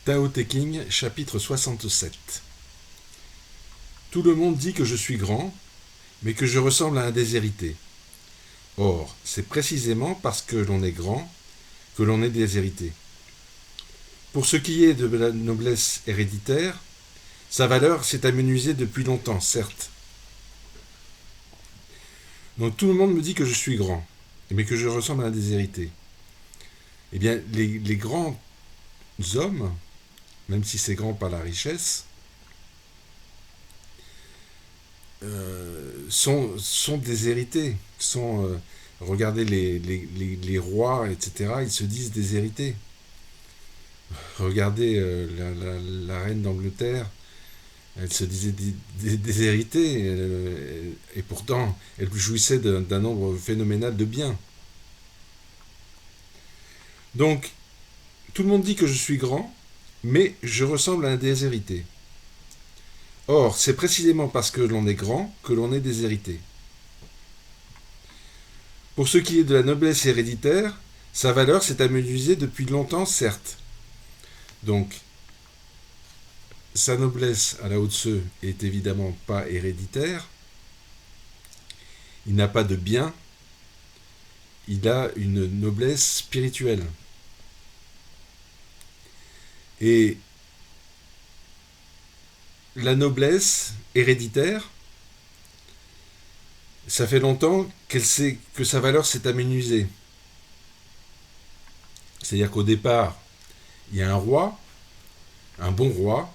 Tao Te Ching, chapitre 67. Tout le monde dit que je suis grand, mais que je ressemble à un déshérité. Or, c'est précisément parce que l'on est grand que l'on est déshérité. Pour ce qui est de la noblesse héréditaire, sa valeur s'est amenuisée depuis longtemps, certes. Donc tout le monde me dit que je suis grand, mais que je ressemble à un déshérité. Eh bien, les grands hommes, même si c'est grand par la richesse, sont déshérités. Regardez les rois, etc., ils se disent déshérités. Regardez la reine d'Angleterre, elle se disait déshéritée, et pourtant elle jouissait d'un nombre phénoménal de biens. Donc, tout le monde dit que je suis grand, mais je ressemble à un déshérité. Or, c'est précisément parce que l'on est grand que l'on est déshérité. Pour ce qui est de la noblesse héréditaire, sa valeur s'est amenuisée depuis longtemps, certes. Donc, sa noblesse à Lao Tse est évidemment pas héréditaire. Il n'a pas de bien. Il a une noblesse spirituelle. Et la noblesse héréditaire, ça fait longtemps qu'elle sait que sa valeur s'est amenuisée. C'est-à-dire qu'au départ, il y a un roi, un bon roi,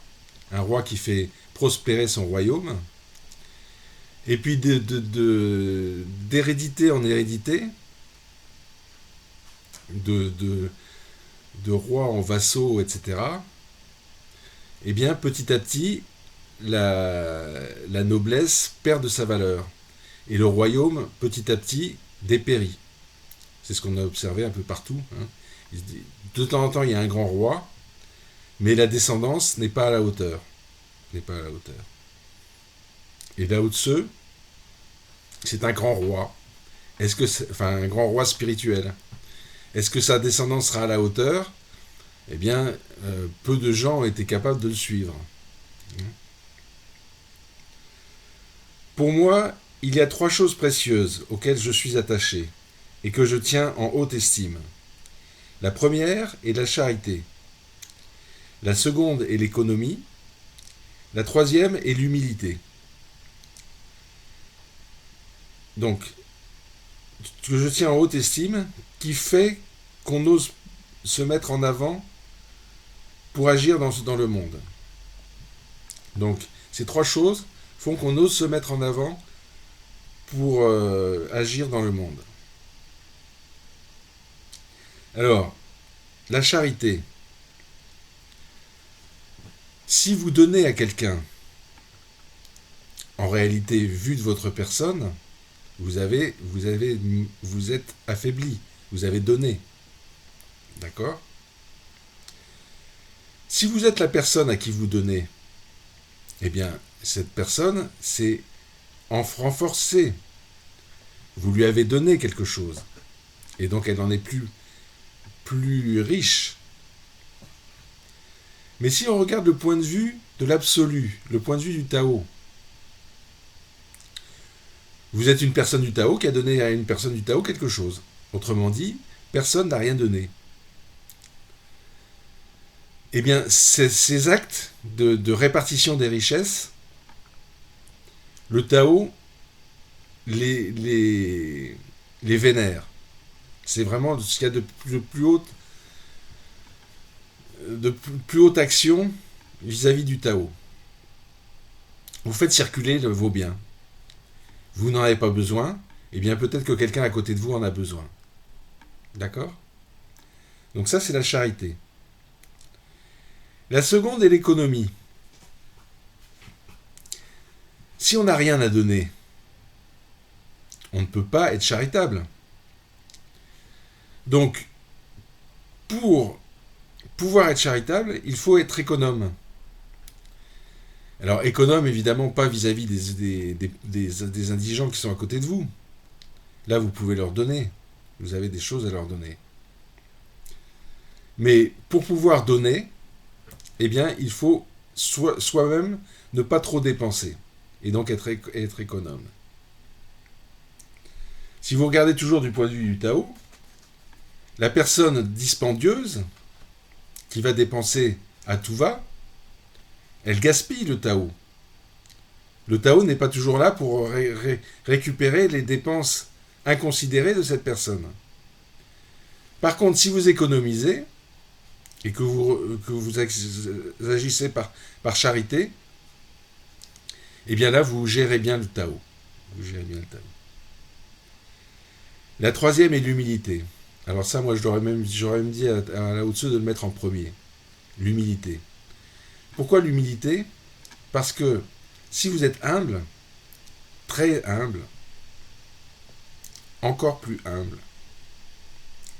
un roi qui fait prospérer son royaume, et puis d'hérédité en hérédité, de rois en vassaux, etc., eh bien, petit à petit, la noblesse perd de sa valeur. Et le royaume, petit à petit, dépérit. C'est ce qu'on a observé un peu partout. De temps en temps, il y a un grand roi, mais la descendance n'est pas à la hauteur. Et Lao Tse, c'est un grand roi. Un grand roi spirituel. Est-ce que sa descendance sera à la hauteur ? Eh bien, peu de gens ont été capables de le suivre. Pour moi, il y a 3 choses précieuses auxquelles je suis attaché et que je tiens en haute estime. La première est la charité. La seconde est l'économie. La troisième est l'humilité. Donc, que je tiens en haute estime, qui fait qu'on ose se mettre en avant pour agir dans le monde. Donc, ces 3 choses font qu'on ose se mettre en avant pour agir dans le monde. Alors, la charité. Si vous donnez à quelqu'un, en réalité, vu de votre personne, vous êtes affaibli, vous avez donné. D'accord ? Si vous êtes la personne à qui vous donnez, eh bien, cette personne, c'est en renforcer. Vous lui avez donné quelque chose. Et donc, elle en est plus riche. Mais si on regarde le point de vue de l'absolu, le point de vue du Tao, vous êtes une personne du Tao qui a donné à une personne du Tao quelque chose. Autrement dit, personne n'a rien donné. Eh bien, ces actes de répartition des richesses, le Tao les vénère. C'est vraiment ce qu'il y a de plus haute action vis-à-vis du Tao. Vous faites circuler vos biens. Vous n'en avez pas besoin, eh bien peut-être que quelqu'un à côté de vous en a besoin. D'accord ? Donc ça, c'est la charité. La seconde est l'économie. Si on n'a rien à donner, on ne peut pas être charitable. Donc, pour pouvoir être charitable, il faut être économe. Alors, économe, évidemment, pas vis-à-vis des indigents qui sont à côté de vous. Là, vous pouvez leur donner. Vous avez des choses à leur donner. Mais pour pouvoir donner, eh bien, il faut soi-même ne pas trop dépenser, et donc être économe. Si vous regardez toujours du point de vue du Tao, la personne dispendieuse, qui va dépenser à tout va, elle gaspille le Tao. Le Tao n'est pas toujours là pour récupérer les dépenses inconsidérées de cette personne. Par contre, si vous économisez et que vous agissez par charité, eh bien là, vous gérez bien le Tao. Vous gérez bien le Tao. La troisième est l'humilité. Alors ça, moi, j'aurais même dit à Lao Tzu de le mettre en premier. L'humilité. Pourquoi l'humilité ? Parce que si vous êtes humble, très humble, encore plus humble,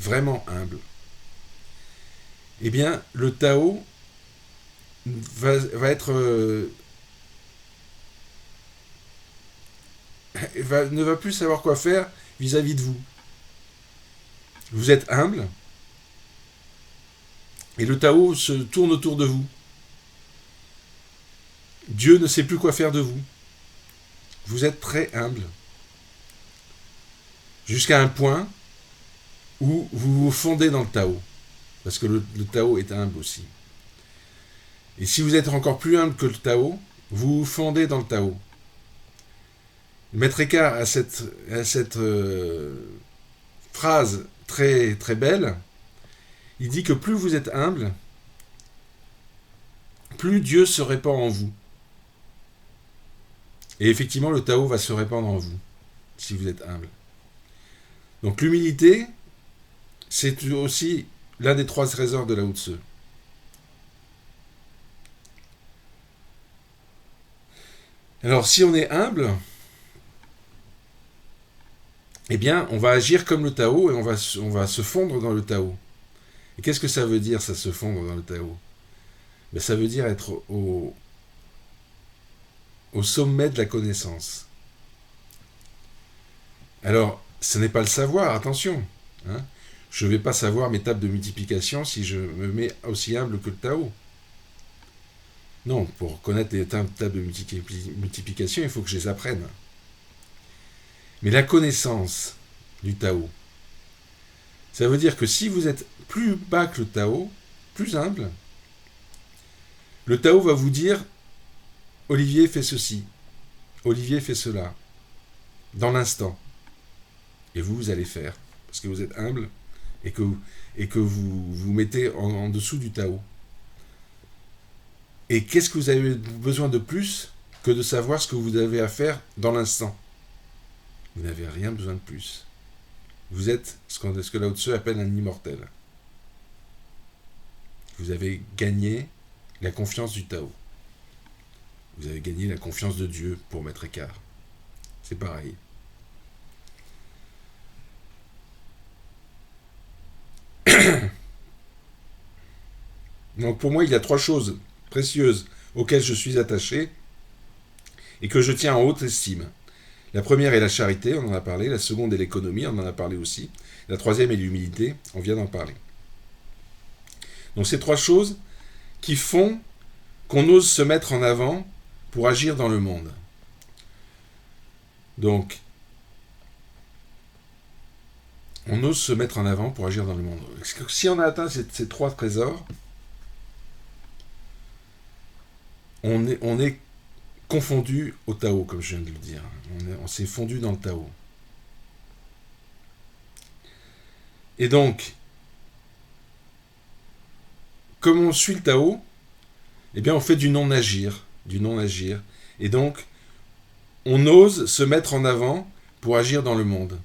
vraiment humble, eh bien, le Tao va être... ne va plus savoir quoi faire vis-à-vis de vous. Vous êtes humble, et le Tao se tourne autour de vous. Dieu ne sait plus quoi faire de vous. Vous êtes très humble. Jusqu'à un point où vous vous fondez dans le Tao. Parce que le Tao est humble aussi. Et si vous êtes encore plus humble que le Tao, vous vous fondez dans le Tao. Maître Eckhart a cette phrase très, très belle. Il dit que plus vous êtes humble, plus Dieu se répand en vous. Et effectivement, le Tao va se répandre en vous, si vous êtes humble. Donc l'humilité, c'est aussi l'un des 3 trésors de Lao Tzu. Alors si on est humble, eh bien on va agir comme le Tao et on va se fondre dans le Tao. Et qu'est-ce que ça veut dire, ça, se fondre dans le Tao ? Ben, ça veut dire être au sommet de la connaissance. Alors, ce n'est pas le savoir, attention. Hein, je ne vais pas savoir mes tables de multiplication si je me mets aussi humble que le Tao. Non, pour connaître les tables de multiplication, il faut que je les apprenne. Mais la connaissance du Tao, ça veut dire que si vous êtes plus bas que le Tao, plus humble, le Tao va vous dire « Olivier fait ceci, Olivier fait cela », dans l'instant. Et vous allez faire, parce que vous êtes humble et que vous vous mettez en dessous du Tao. Et qu'est-ce que vous avez besoin de plus que de savoir ce que vous avez à faire dans l'instant ? Vous n'avez rien besoin de plus. Vous êtes ce que Lao Tzu appelle un immortel. Vous avez gagné la confiance du Tao. Vous avez gagné la confiance de Dieu pour Maître Eckhart. C'est pareil. Donc pour moi, il y a 3 choses précieuses auxquelles je suis attaché et que je tiens en haute estime. La première est la charité, on en a parlé. La seconde est l'économie, on en a parlé aussi. La troisième est l'humilité, on vient d'en parler. Donc ces 3 choses qui font qu'on ose se mettre en avant pour agir dans le monde. Donc, on ose se mettre en avant pour agir dans le monde. Si on a atteint ces 3 trésors, on est confondu au Tao, comme je viens de le dire. On s'est fondu dans le Tao. Et donc, comme on suit le Tao, eh bien on fait du non-agir. Et donc, on ose se mettre en avant pour agir dans le monde.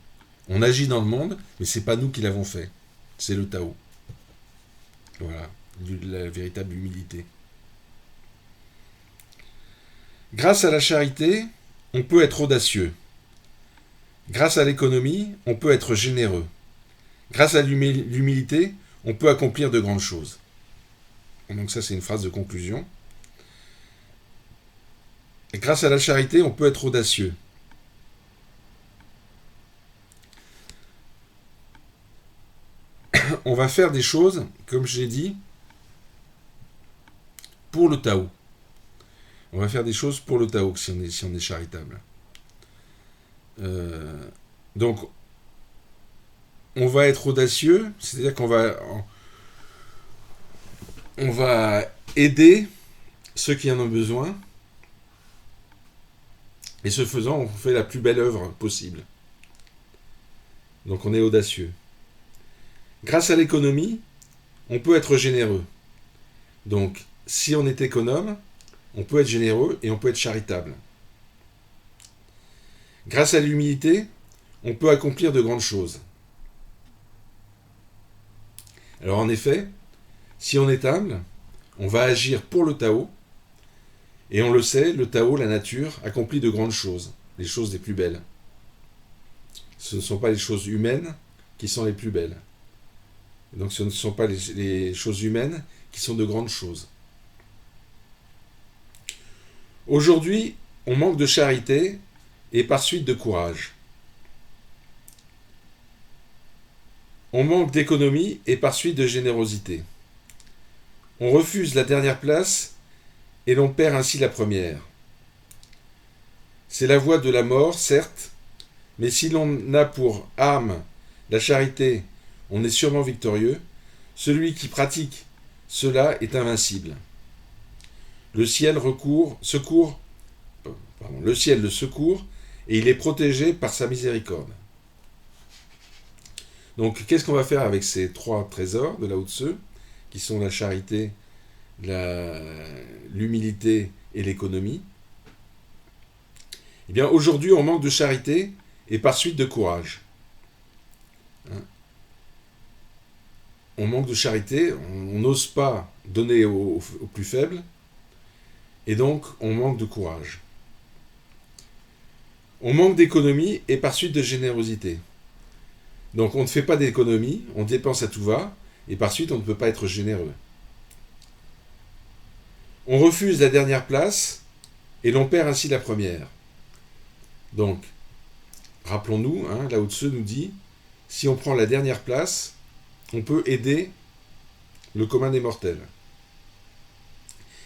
On agit dans le monde, mais c'est pas nous qui l'avons fait. C'est le Tao. Voilà, la véritable humilité. Grâce à la charité, on peut être audacieux. Grâce à l'économie, on peut être généreux. Grâce à l'humilité, on peut accomplir de grandes choses. Donc ça, c'est une phrase de conclusion. Et grâce à la charité, on peut être audacieux. On va faire des choses, comme je l'ai dit, pour le Tao. On va faire des choses pour le Tao si on est charitable. Donc, on va être audacieux, c'est-à-dire on va aider ceux qui en ont besoin, et ce faisant, on fait la plus belle œuvre possible. Donc on est audacieux. Grâce à l'économie, on peut être généreux. Donc, si on est économe, on peut être généreux et on peut être charitable. Grâce à l'humilité, on peut accomplir de grandes choses. Alors en effet, si on est humble, on va agir pour le Tao, et on le sait, le Tao, la nature, accomplit de grandes choses, les choses les plus belles. Ce ne sont pas les choses humaines qui sont les plus belles. Donc ce ne sont pas les choses humaines qui sont de grandes choses. Aujourd'hui, on manque de charité et par suite de courage. On manque d'économie et par suite de générosité. On refuse la dernière place et l'on perd ainsi la première. C'est la voie de la mort, certes, mais si l'on a pour arme la charité, on est sûrement victorieux. Celui qui pratique cela est invincible. Le ciel le ciel le secourt et il est protégé par sa miséricorde. Donc, qu'est-ce qu'on va faire avec ces 3 trésors de Lao Tzu, qui sont la charité, l'humilité et l'économie? Eh bien, aujourd'hui, on manque de charité et par suite de courage. On manque de charité, on n'ose pas donner aux plus faibles, et donc on manque de courage. On manque d'économie et par suite de générosité. Donc on ne fait pas d'économie, on dépense à tout va, et par suite on ne peut pas être généreux. On refuse la dernière place, et l'on perd ainsi la première. Donc, rappelons-nous, Lao Tzu nous dit, si on prend la dernière place, on peut aider le commun des mortels.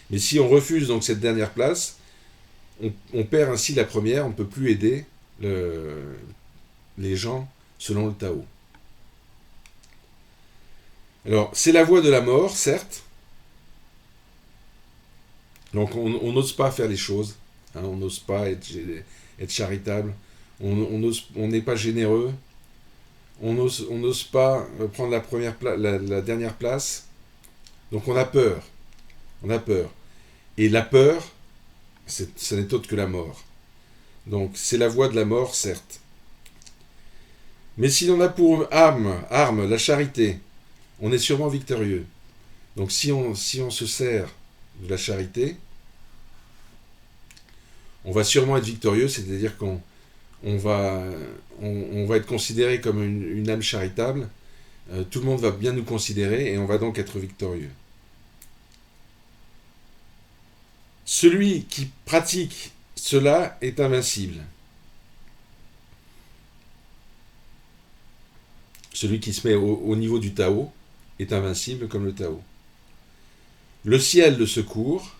Mais si on refuse donc cette dernière place, on perd ainsi la première, on ne peut plus aider les gens selon le Tao. Alors, c'est la voie de la mort, certes. Donc, on n'ose pas faire les choses. On n'ose pas être charitable. On n'est pas généreux. On n'ose pas prendre la dernière place. Donc, on a peur. On a peur. Et la peur, ce n'est autre que la mort. Donc, c'est la voie de la mort, certes. Mais si l'on a pour arme la charité, on est sûrement victorieux. Donc si on se sert de la charité, on va sûrement être victorieux, c'est-à-dire qu'on va être considéré comme une âme charitable, tout le monde va bien nous considérer et on va donc être victorieux. Celui qui pratique cela est invincible. Celui qui se met au niveau du Tao est invincible comme le Tao. Le ciel le secourt,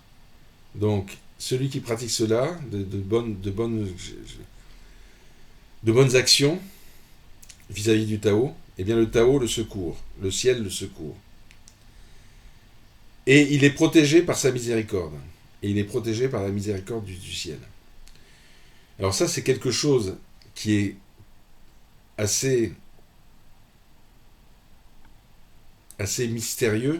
donc celui qui pratique cela, de bonnes actions vis-à-vis du Tao, eh bien le Tao le secourt, le ciel le secourt. Et il est protégé par sa miséricorde. Et il est protégé par la miséricorde du ciel. Alors ça, c'est quelque chose qui est assez mystérieux,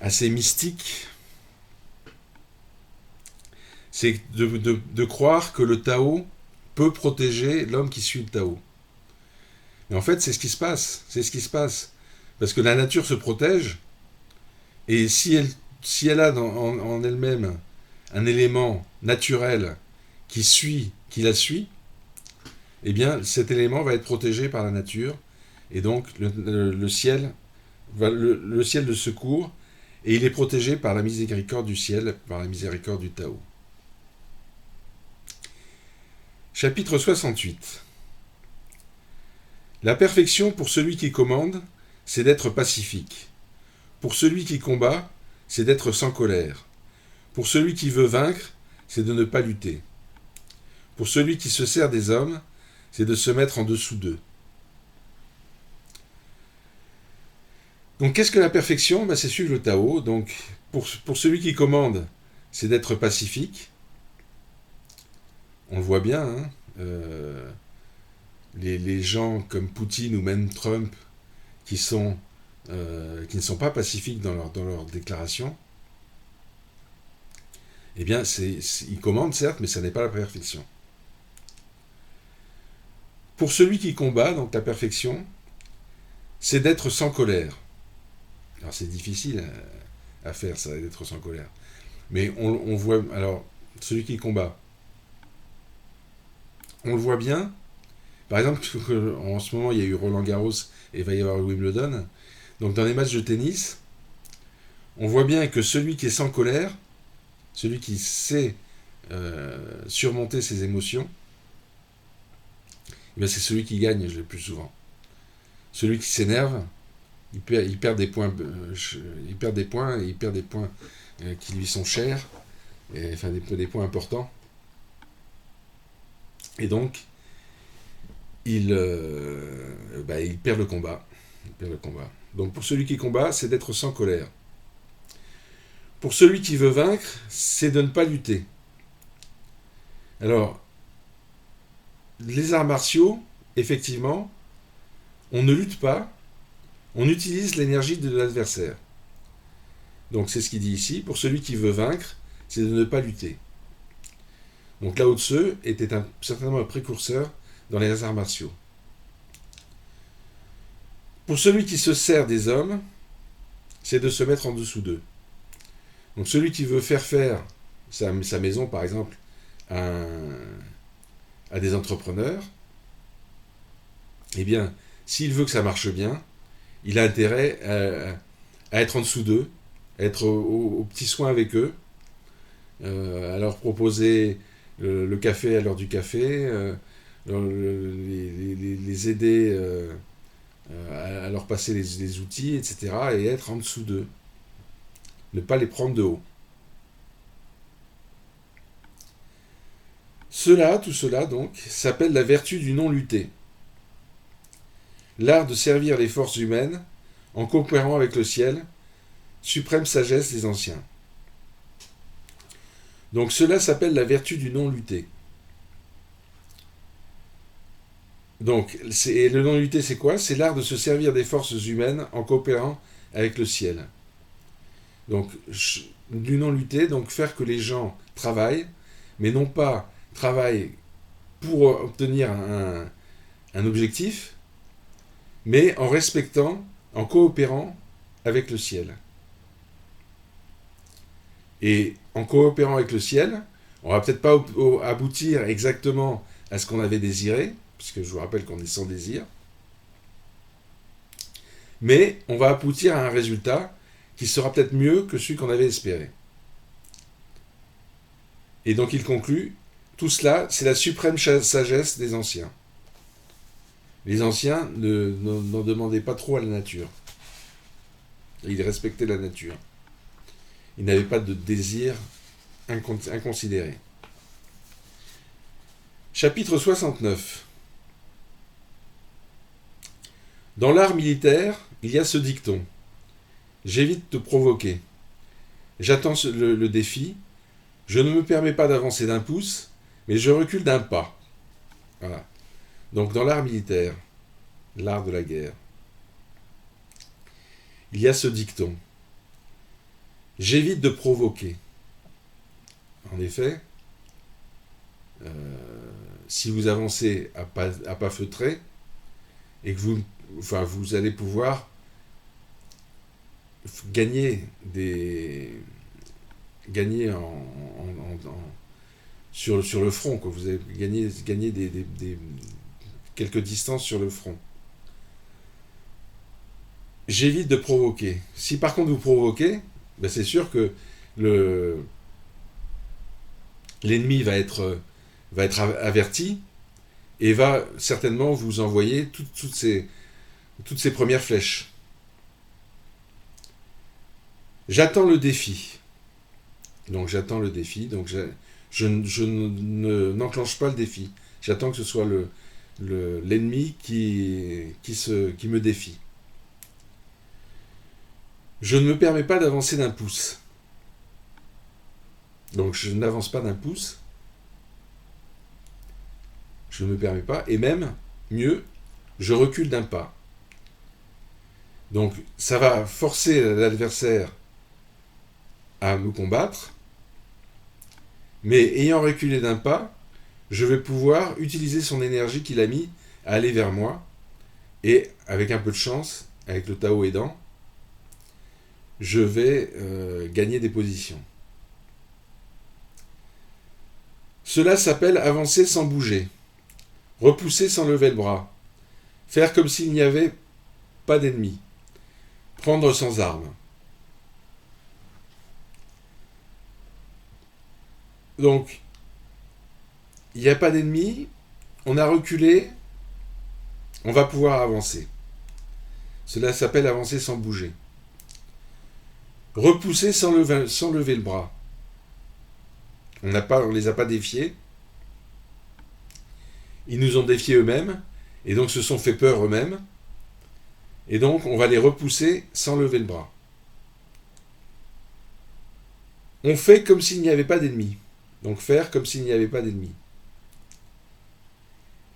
assez mystique. C'est de croire que le Tao peut protéger l'homme qui suit le Tao. Mais en fait, c'est ce qui se passe. C'est ce qui se passe. Parce que la nature se protège, et si elle a en elle-même un élément naturel qui la suit, eh bien cet élément va être protégé par la nature, et donc le ciel le secourt, et il est protégé par la miséricorde du ciel, par la miséricorde du Tao. Chapitre 68. La perfection pour celui qui commande, c'est d'être pacifique. Pour celui qui combat, c'est d'être sans colère. Pour celui qui veut vaincre, c'est de ne pas lutter. Pour celui qui se sert des hommes, c'est de se mettre en dessous d'eux. Donc qu'est-ce que la perfection? C'est suivre le Tao. Donc pour celui qui commande, c'est d'être pacifique. On le voit bien, hein. Les gens comme Poutine ou même Trump qui ne sont pas pacifiques dans leur déclaration, eh bien, ils commandent certes, mais ça n'est pas la perfection. Pour celui qui combat, donc la perfection, c'est d'être sans colère. Alors c'est difficile à faire, ça, d'être sans colère. Mais on voit, alors, celui qui combat, on le voit bien. Par exemple, en ce moment, il y a eu Roland-Garros et il va y avoir Wimbledon. Donc dans les matchs de tennis, on voit bien que celui qui est sans colère, celui qui sait surmonter ses émotions, c'est celui qui gagne le plus souvent. Celui qui s'énerve, il perd des points, il perd des points qui lui sont chers, et, enfin des points importants. Et donc, il perd le combat. Donc pour celui qui combat, c'est d'être sans colère. Pour celui qui veut vaincre, c'est de ne pas lutter. Alors, les arts martiaux, effectivement, on ne lutte pas, on utilise l'énergie de l'adversaire. Donc c'est ce qu'il dit ici, pour celui qui veut vaincre, c'est de ne pas lutter. Donc Lao Tzu était certainement un précurseur dans les arts martiaux. Pour celui qui se sert des hommes, c'est de se mettre en dessous d'eux. Donc celui qui veut faire sa maison, par exemple, à des entrepreneurs, eh bien, s'il veut que ça marche bien, il a intérêt à être en dessous d'eux, à être au petit soin avec eux, à leur proposer le café à l'heure du café, les aider à leur passer les outils, etc., et être en dessous d'eux. Ne pas les prendre de haut. Tout cela, donc, s'appelle la vertu du non-lutter. L'art de servir les forces humaines en coopérant avec le ciel, suprême sagesse des anciens. Donc cela s'appelle la vertu du non-lutter. Donc, le non-lutter, c'est quoi? C'est l'art de se servir des forces humaines en coopérant avec le ciel. Donc, du non-lutter, donc faire que les gens travaillent, mais non pas travaillent pour obtenir un objectif, mais en respectant, en coopérant avec le ciel. Et en coopérant avec le ciel, on va peut-être pas aboutir exactement à ce qu'on avait désiré, puisque je vous rappelle qu'on est sans désir, mais on va aboutir à un résultat qui sera peut-être mieux que celui qu'on avait espéré. Et donc il conclut, tout cela, c'est la suprême sagesse des anciens. Les anciens n'en demandaient pas trop à la nature. Ils respectaient la nature. Ils n'avaient pas de désir inconsidéré. Chapitre 69. Dans l'art militaire, il y a ce dicton. J'évite de provoquer. J'attends le défi. Je ne me permets pas d'avancer d'un pouce, mais je recule d'un pas. Voilà. Donc dans l'art militaire, l'art de la guerre, il y a ce dicton. J'évite de provoquer. En effet, si vous avancez à pas feutré, et que vous allez pouvoir gagner sur le front, quoi. Vous allez gagner quelques distances sur le front. J'évite de provoquer. Si par contre vous provoquez, c'est sûr que l'ennemi va être averti et va certainement vous envoyer toutes ces premières flèches. J'attends le défi. Donc j'attends le défi. Donc n'enclenche pas le défi. J'attends que ce soit l'ennemi qui me défie. Je ne me permets pas d'avancer d'un pouce. Donc je n'avance pas d'un pouce. Je ne me permets pas. Et même, mieux, je recule d'un pas. Donc ça va forcer l'adversaire à me combattre. Mais ayant reculé d'un pas, je vais pouvoir utiliser son énergie qu'il a mis à aller vers moi. Et avec un peu de chance, avec le Tao aidant, je vais gagner des positions. Cela s'appelle avancer sans bouger, repousser sans lever le bras, faire comme s'il n'y avait pas d'ennemi, prendre sans armes. Donc, il n'y a pas d'ennemi, on a reculé, on va pouvoir avancer. Cela s'appelle avancer sans bouger. Repousser sans lever le bras. On ne les a pas défiés. Ils nous ont défiés eux-mêmes, et donc se sont fait peur eux-mêmes. Et donc, on va les repousser sans lever le bras. On fait comme s'il n'y avait pas d'ennemi. Donc, faire comme s'il n'y avait pas d'ennemi.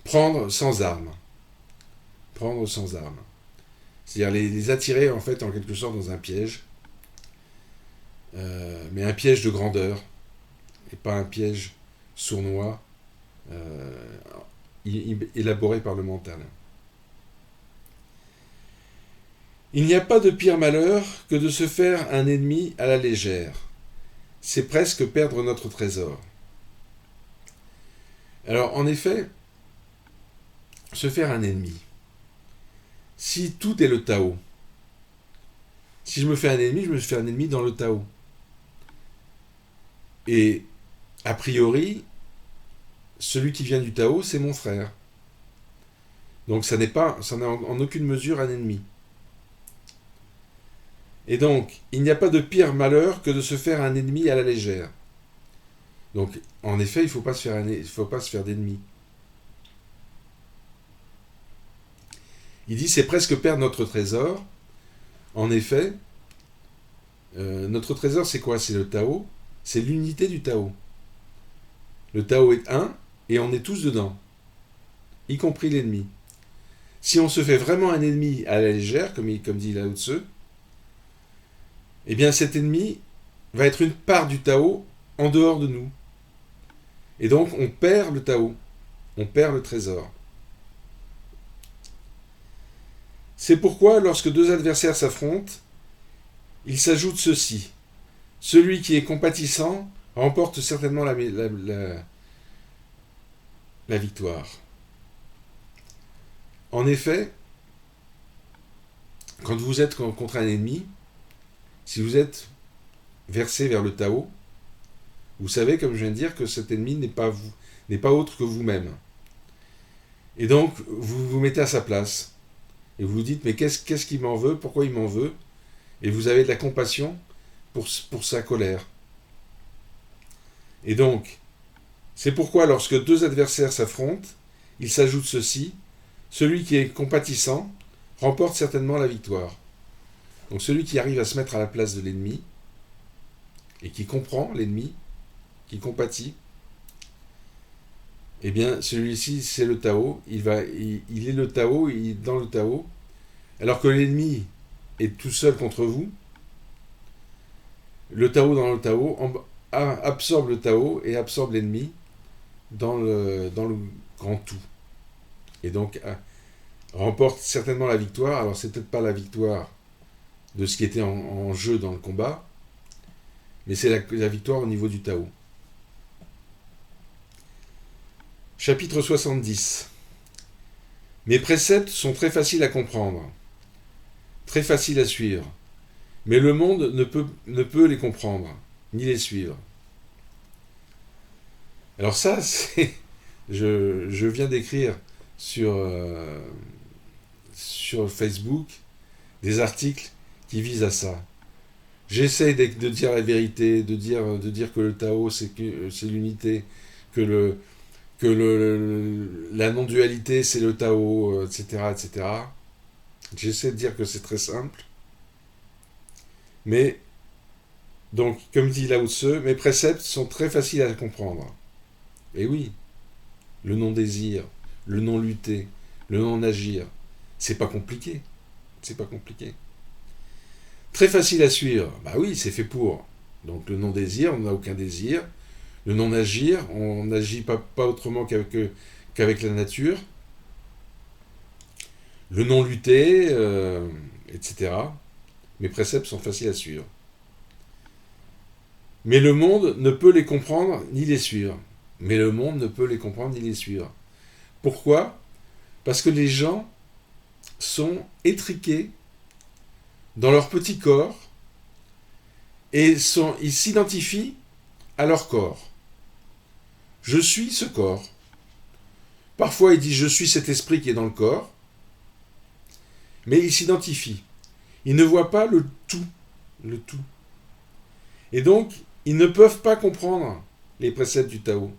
Prendre sans armes. Prendre sans armes. C'est-à-dire les attirer, en fait, en quelque sorte, dans un piège. Mais un piège de grandeur. Et pas un piège sournois, élaboré par le mental. Il n'y a pas de pire malheur que de se faire un ennemi à la légère. C'est presque perdre notre trésor. Alors, en effet, se faire un ennemi. Si tout est le Tao, si je me fais un ennemi, je me fais un ennemi dans le Tao. Et, a priori, celui qui vient du Tao, c'est mon frère. Donc ça n'est en aucune mesure un ennemi. Et donc, il n'y a pas de pire malheur que de se faire un ennemi à la légère. Donc, en effet, il ne faut pas se faire d'ennemis. Il dit, c'est presque perdre notre trésor. En effet, notre trésor, c'est quoi? C'est le Tao. C'est l'unité du Tao. Le Tao est un, et on est tous dedans, y compris l'ennemi. Si on se fait vraiment un ennemi à la légère, comme dit Lao Tzu, eh bien cet ennemi va être une part du Tao en dehors de nous. Et donc on perd le Tao, on perd le trésor. C'est pourquoi lorsque deux adversaires s'affrontent, il s'ajoute ceci. Celui qui est compatissant remporte certainement la victoire. En effet, quand vous êtes contre un ennemi, si vous êtes versé vers le Tao, vous savez, comme je viens de dire, que cet ennemi n'est pas autre que vous-même. Et donc, vous vous mettez à sa place. Et vous vous dites, mais qu'est-ce qu'il m'en veut? Pourquoi il m'en veut? Et vous avez de la compassion pour sa colère. Et donc, c'est pourquoi lorsque deux adversaires s'affrontent, il s'ajoute ceci, celui qui est compatissant remporte certainement la victoire. Donc celui qui arrive à se mettre à la place de l'ennemi, et qui comprend l'ennemi, qui compatit, eh bien celui-ci c'est le Tao, il est le Tao, il est dans le Tao, alors que l'ennemi est tout seul contre vous, le Tao dans le Tao absorbe le Tao et absorbe l'ennemi dans le grand tout. Et donc remporte certainement la victoire. Alors c'est peut-être pas la victoire de ce qui était en jeu dans le combat, mais c'est la victoire au niveau du Tao. Chapitre 70. Mes préceptes sont très faciles à comprendre, très faciles à suivre, mais le monde ne peut les comprendre, ni les suivre. Alors ça, je viens d'écrire sur Facebook des articles qui visent à ça. J'essaie de dire la vérité, de dire que le Tao, c'est l'unité, que, la non-dualité, c'est le Tao, etc., etc. J'essaie de dire que c'est très simple. Mais, donc, comme dit Lao Tse, mes préceptes sont très faciles à comprendre. Et oui, le non-désir, le non-lutter, le non-agir, c'est pas compliqué. C'est pas compliqué. Très facile à suivre. Bah oui, c'est fait pour. Donc le non-désir, on n'a aucun désir. Le non-agir, on n'agit pas autrement qu'avec la nature. Le non-lutter, etc. Mes préceptes sont faciles à suivre. Mais le monde ne peut les comprendre ni les suivre. Mais le monde ne peut les comprendre ni les suivre. Pourquoi ? Parce que les gens sont étriqués dans leur petit corps et ils s'identifient à leur corps. Je suis ce corps. Parfois, il dit je suis cet esprit qui est dans le corps, mais il s'identifie. Ils ne voient pas le tout. Le tout. Et donc, ils ne peuvent pas comprendre les préceptes du Tao.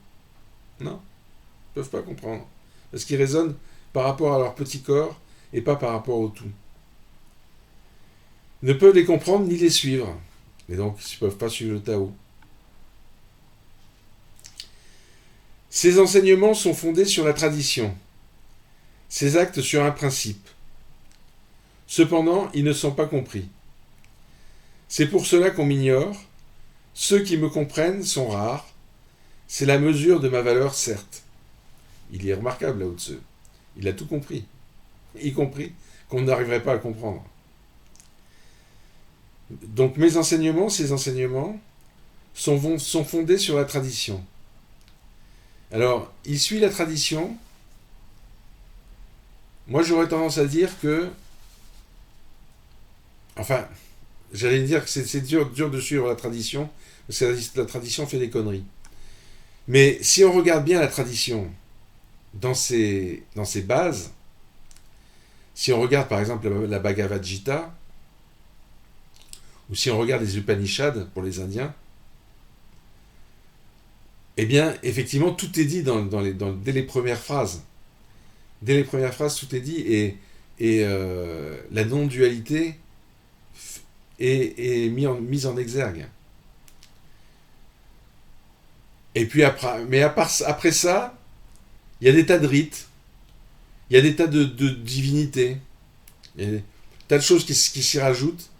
Non, ils ne peuvent pas comprendre. Parce qu'ils raisonnent par rapport à leur petit corps et pas par rapport au tout. Ils ne peuvent les comprendre ni les suivre. Et donc, ils ne peuvent pas suivre le Tao. Ces enseignements sont fondés sur la tradition. Ces actes sur un principe. Cependant, ils ne sont pas compris. C'est pour cela qu'on m'ignore. Ceux qui me comprennent sont rares. C'est la mesure de ma valeur, certes. Il est remarquable, Lao Tse. Il a tout compris. Y compris qu'on n'arriverait pas à comprendre. Donc mes enseignements, ces enseignements, sont fondés sur la tradition. Alors, il suit la tradition. Moi, j'aurais tendance à dire que... Enfin, j'allais dire que c'est dur de suivre la tradition, parce que la tradition fait des conneries. Mais si on regarde bien la tradition dans ses bases, si on regarde par exemple la Bhagavad Gita, ou si on regarde les Upanishads pour les Indiens, eh bien, effectivement, tout est dit dès les premières phrases. Dès les premières phrases, tout est dit, et la non-dualité est mise en exergue. Et puis après ça, il y a des tas de rites, il y a des tas de divinités, il y a des tas de choses qui s'y rajoutent,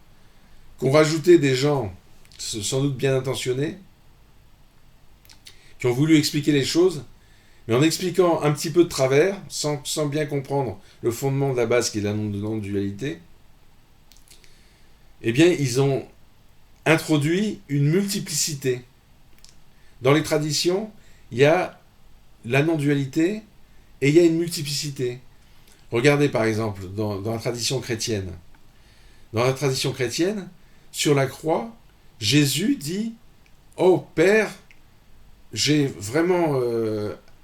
qu'ont rajouté des gens sans doute bien intentionnés, qui ont voulu expliquer les choses, mais en expliquant un petit peu de travers, sans bien comprendre le fondement de la base qui est la non-dualité, eh bien, ils ont introduit une multiplicité. Dans les traditions, il y a la non-dualité et il y a une multiplicité. Regardez par exemple dans la tradition chrétienne. Dans la tradition chrétienne, sur la croix, Jésus dit « Oh Père, j'ai vraiment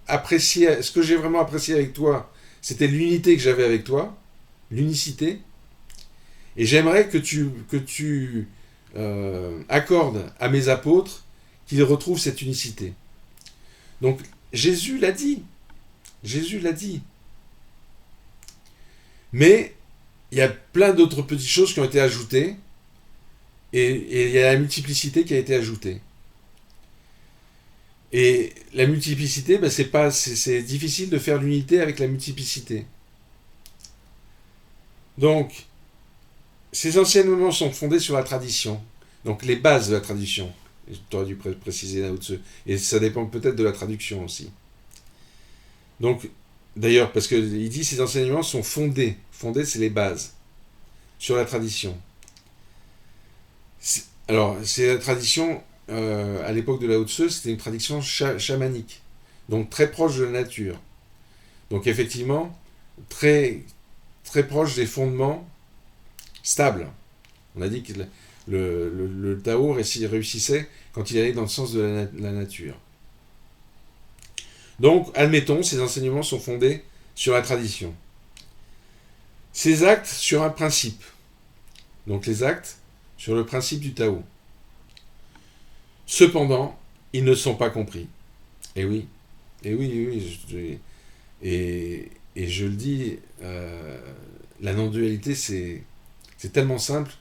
apprécié, ce que j'ai vraiment apprécié avec toi, c'était l'unité que j'avais avec toi, l'unicité, et j'aimerais que tu accordes à mes apôtres qu'ils retrouvent cette unicité. » Donc Jésus l'a dit. Jésus l'a dit. Mais il y a plein d'autres petites choses qui ont été ajoutées, et il y a la multiplicité qui a été ajoutée. Et la multiplicité, ben c'est difficile de faire l'unité avec la multiplicité. Donc, ces enseignements sont fondés sur la tradition. Donc, les bases de la tradition. Tu aurais dû préciser Lao Tse. Et ça dépend peut-être de la traduction aussi. Donc, d'ailleurs, parce qu'il dit ces enseignements sont fondés. Fondés, c'est les bases. Sur la tradition. Alors, c'est la tradition... à l'époque de Lao Tse, c'était une tradition chamanique, donc très proche de la nature. Donc effectivement, très, très proche des fondements stables. On a dit que le Tao réussissait quand il allait dans le sens de la nature. Donc, admettons, ces enseignements sont fondés sur la tradition. Ces actes sur un principe. Donc les actes sur le principe du Tao. Cependant, ils ne sont pas compris. Et oui, et je le dis, la non-dualité, c'est tellement simple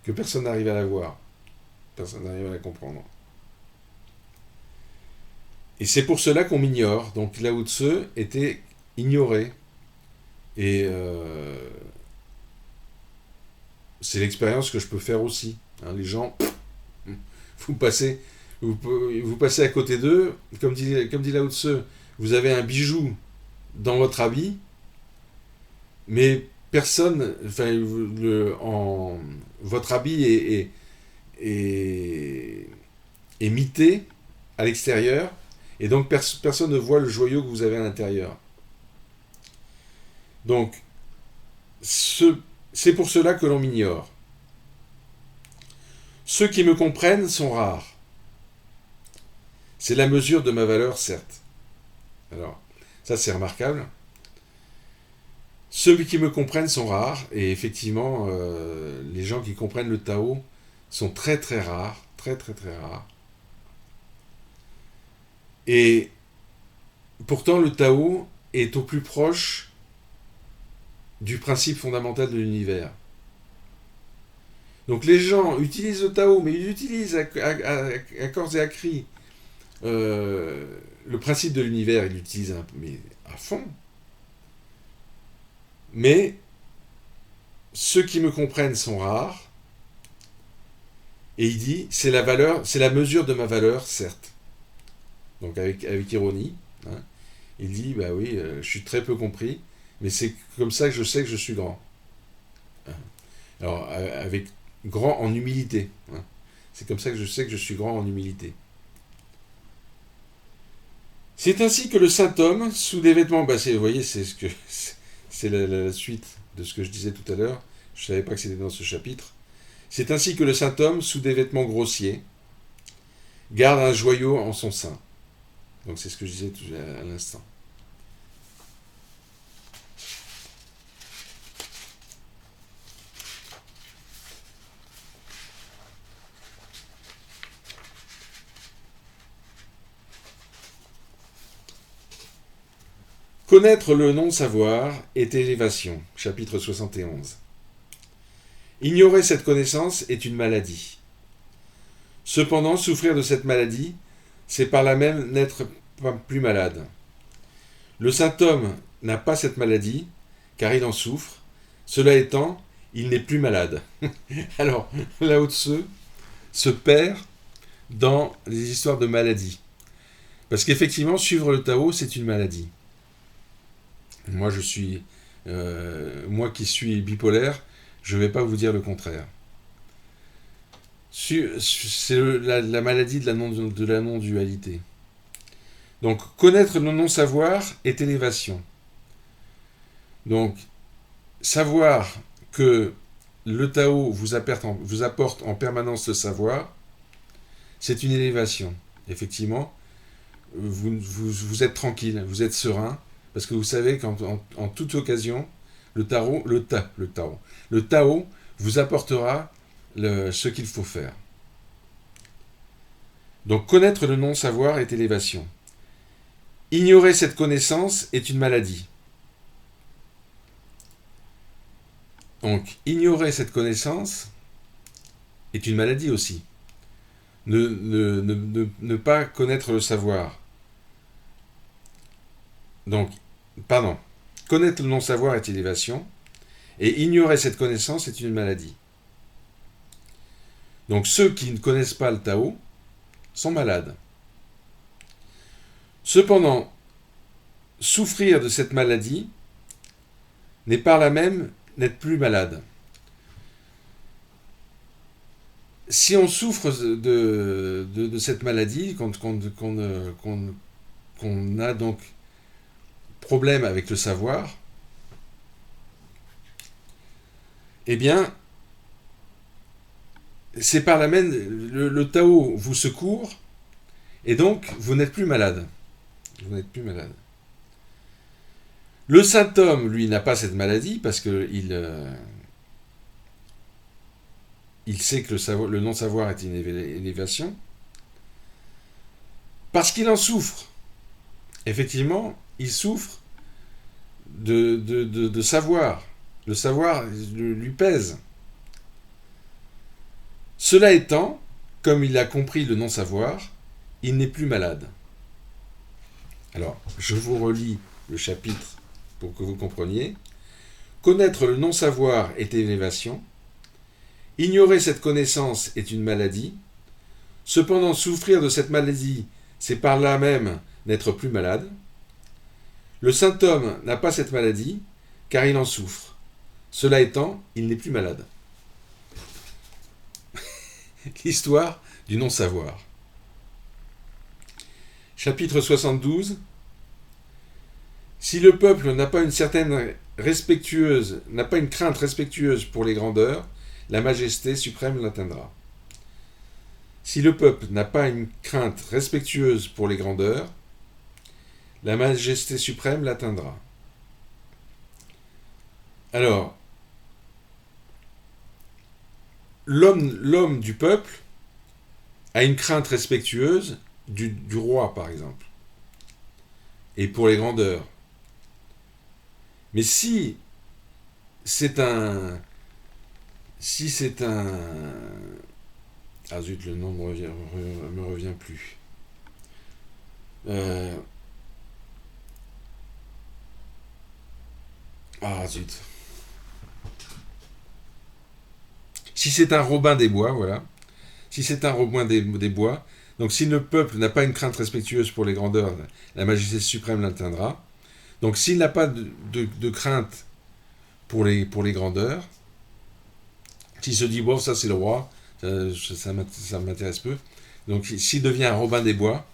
que personne n'arrive à la voir, personne n'arrive à la comprendre. Et c'est pour cela qu'on m'ignore. Donc Lao Tzu était ignoré. Et c'est l'expérience que je peux faire aussi. Hein, les gens, vous passez, vous passez à côté d'eux, comme dit Lao Tzu, vous avez un bijou dans votre habit, mais personne, enfin, votre habit est mité à l'extérieur, et donc personne ne voit le joyau que vous avez à l'intérieur. Donc, c'est pour cela que l'on m'ignore. Ceux qui me comprennent sont rares. C'est la mesure de ma valeur, certes. Alors, ça c'est remarquable. Ceux qui me comprennent sont rares, et effectivement, les gens qui comprennent le Tao sont très très rares, très très très rares. Et pourtant, le Tao est au plus proche du principe fondamental de l'univers. Donc les gens utilisent le Tao, mais ils utilisent à corps et à cri le principe de l'univers, ils l'utilisent mais à fond. Mais ceux qui me comprennent sont rares, et il dit, c'est la mesure de ma valeur, certes. Donc avec ironie, hein, il dit, bah oui, je suis très peu compris, mais c'est comme ça que je sais que je suis grand. Alors, avec grand en humilité. Hein. C'est comme ça que je sais que je suis grand en humilité. C'est ainsi que le saint homme, sous des vêtements... vous voyez, c'est la suite de ce que je disais tout à l'heure. Je ne savais pas que c'était dans ce chapitre. C'est ainsi que le saint homme, sous des vêtements grossiers, garde un joyau en son sein. Donc c'est ce que je disais à l'instant. Connaître le non-savoir est élévation, chapitre 71. Ignorer cette connaissance est une maladie. Cependant, souffrir de cette maladie, c'est par là même n'être pas plus malade. Le saint homme n'a pas cette maladie, car il en souffre. Cela étant, il n'est plus malade. Alors, Lao Tzu se perd dans les histoires de maladie. Parce qu'effectivement, suivre le Tao, c'est une maladie. Moi qui suis bipolaire, je ne vais pas vous dire le contraire. C'est la maladie de la non-dualité. Donc, connaître le non-savoir est élévation. Donc, savoir que le Tao vous apporte en permanence le savoir, c'est une élévation. Effectivement, vous êtes tranquille, vous êtes serein, parce que vous savez qu'en toute occasion, le Tao vous apportera ce qu'il faut faire. Donc connaître le non-savoir est élévation. Ignorer cette connaissance est une maladie. Donc ignorer cette connaissance est une maladie aussi. Ne pas connaître le savoir. Donc, connaître le non-savoir est élévation, et ignorer cette connaissance est une maladie. Donc ceux qui ne connaissent pas le Tao sont malades. Cependant, souffrir de cette maladie n'est par là même n'être plus malade. Si on souffre de cette maladie, qu'on a donc problème avec le savoir, eh bien, c'est par là même, le Tao vous secourt, et donc vous n'êtes plus malade. Vous n'êtes plus malade. Le saint homme, lui, n'a pas cette maladie, parce qu'il il sait que le non-savoir est une élévation, parce qu'il en souffre. Effectivement, il souffre de savoir. Le savoir lui pèse. Cela étant, comme il a compris le non-savoir, il n'est plus malade. Alors, je vous relis le chapitre pour que vous compreniez. Connaître le non-savoir est élévation. Ignorer cette connaissance est une maladie. Cependant, souffrir de cette maladie, c'est par là même n'être plus malade. Le saint homme n'a pas cette maladie, car il en souffre. Cela étant, il n'est plus malade. L'histoire du non-savoir. Chapitre 72. Si le peuple n'a pas une crainte respectueuse pour les grandeurs, la majesté suprême l'atteindra. Si le peuple n'a pas une crainte respectueuse pour les grandeurs, la majesté suprême l'atteindra. Alors, l'homme du peuple a une crainte respectueuse du roi, par exemple, et pour les grandeurs. Mais si c'est un... Ah zut, le nom me revient plus. Ah zut. Si c'est un Robin des Bois, voilà. Si c'est un Robin des Bois, donc si le peuple n'a pas une crainte respectueuse pour les grandeurs, la majesté suprême l'atteindra. Donc s'il n'a pas de crainte pour les grandeurs, s'il se dit, bon, ça c'est le roi, ça m'intéresse peu, donc s'il devient un Robin des Bois,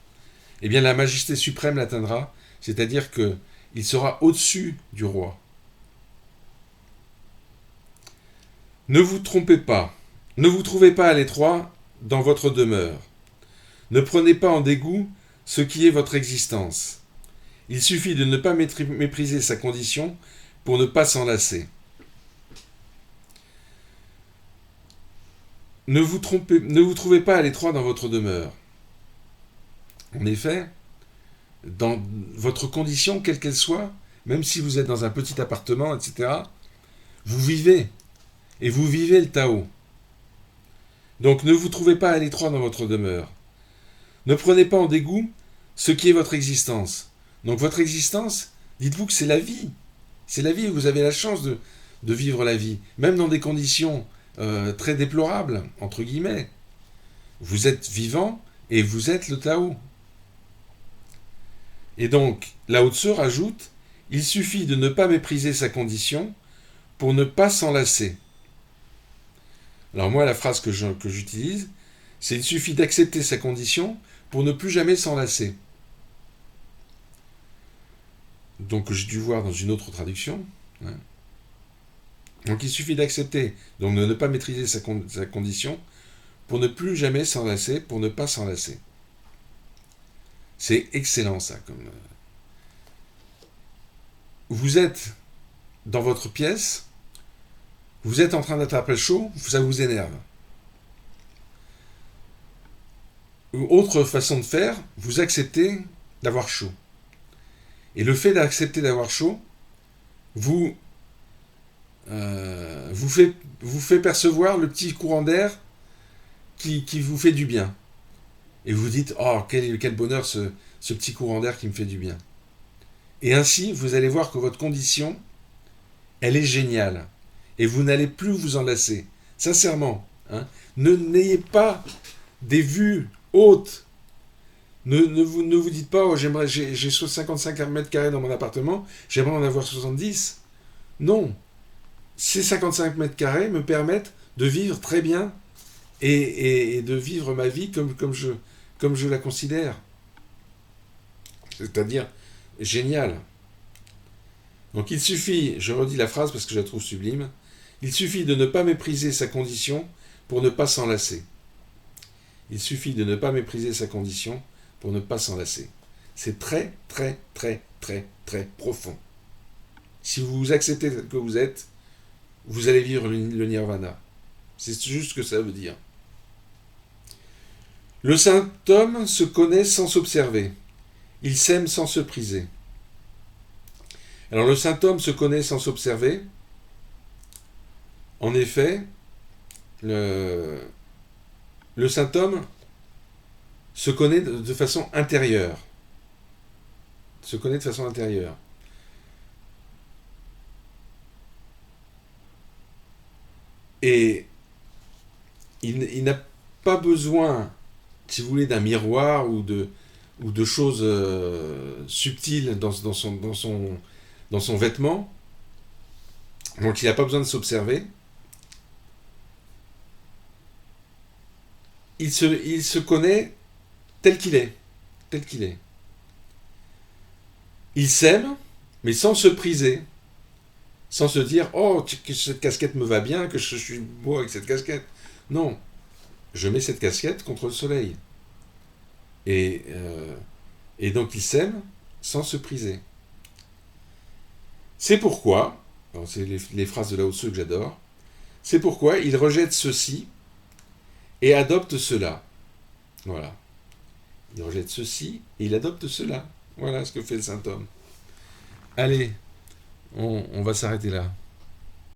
eh bien la majesté suprême l'atteindra, c'est-à-dire qu'il sera au-dessus du roi. Ne vous trompez pas, ne vous trouvez pas à l'étroit dans votre demeure. Ne prenez pas en dégoût ce qui est votre existence. Il suffit de ne pas mépriser sa condition pour ne pas s'enlacer. Ne vous trouvez pas à l'étroit dans votre demeure. En effet, dans votre condition, quelle qu'elle soit, même si vous êtes dans un petit appartement, etc., vous vivez. Et vous vivez le Tao. Donc ne vous trouvez pas à l'étroit dans votre demeure. Ne prenez pas en dégoût ce qui est votre existence. Donc votre existence, dites-vous que c'est la vie. C'est la vie, vous avez la chance de vivre la vie, même dans des conditions très déplorables, entre guillemets. Vous êtes vivant et vous êtes le Tao. Et donc, Lao Tzu rajoute, il suffit de ne pas mépriser sa condition pour ne pas s'enlacer. Alors moi, la phrase que j'utilise, c'est il suffit d'accepter sa condition pour ne plus jamais s'enlacer. Donc j'ai dû voir dans une autre traduction. Hein. Donc il suffit d'accepter, donc de ne pas maîtriser sa condition pour ne plus jamais s'enlacer, pour ne pas s'enlacer. C'est excellent ça. Vous êtes dans votre pièce, vous êtes en train d'attraper chaud, ça vous énerve. Autre façon de faire, vous acceptez d'avoir chaud. Et le fait d'accepter d'avoir chaud vous fait percevoir le petit courant d'air qui vous fait du bien. Et vous dites, oh, quel bonheur ce petit courant d'air qui me fait du bien. Et ainsi, vous allez voir que votre condition, elle est géniale. Et vous n'allez plus vous enlacer. Sincèrement. Hein, n'ayez pas des vues hautes. Ne vous dites pas, oh, j'ai 55 mètres carrés dans mon appartement, j'aimerais en avoir 70. Non. Ces 55 mètres carrés me permettent de vivre très bien et de vivre ma vie comme je la considère. C'est-à-dire génial. Donc il suffit, je redis la phrase parce que je la trouve sublime, il suffit de ne pas mépriser sa condition pour ne pas s'enlacer. Il suffit de ne pas mépriser sa condition pour ne pas s'enlacer. C'est très, très, très, très, très profond. Si vous acceptez que vous êtes, vous allez vivre le nirvana. C'est juste ce que ça veut dire. Le symptôme se connaît sans s'observer. Il s'aime sans se priser. Alors le symptôme se connaît sans s'observer. En effet, le symptôme se connaît de façon intérieure. Se connaît de façon intérieure. Et il n'a pas besoin, si vous voulez, d'un miroir ou de choses subtiles dans son vêtement. Donc il n'a pas besoin de s'observer. Il se connaît tel qu'il est. Tel qu'il est. Il s'aime, mais sans se priser. Sans se dire, oh, que cette casquette me va bien, que je suis beau avec cette casquette. Non, je mets cette casquette contre le soleil. Et donc il s'aime sans se priser. C'est pourquoi, c'est les phrases de Lao Tzu que j'adore, c'est pourquoi il rejette ceci et adopte cela. Voilà. Il rejette ceci et il adopte cela. Voilà ce que fait le saint homme. Allez, on va s'arrêter là.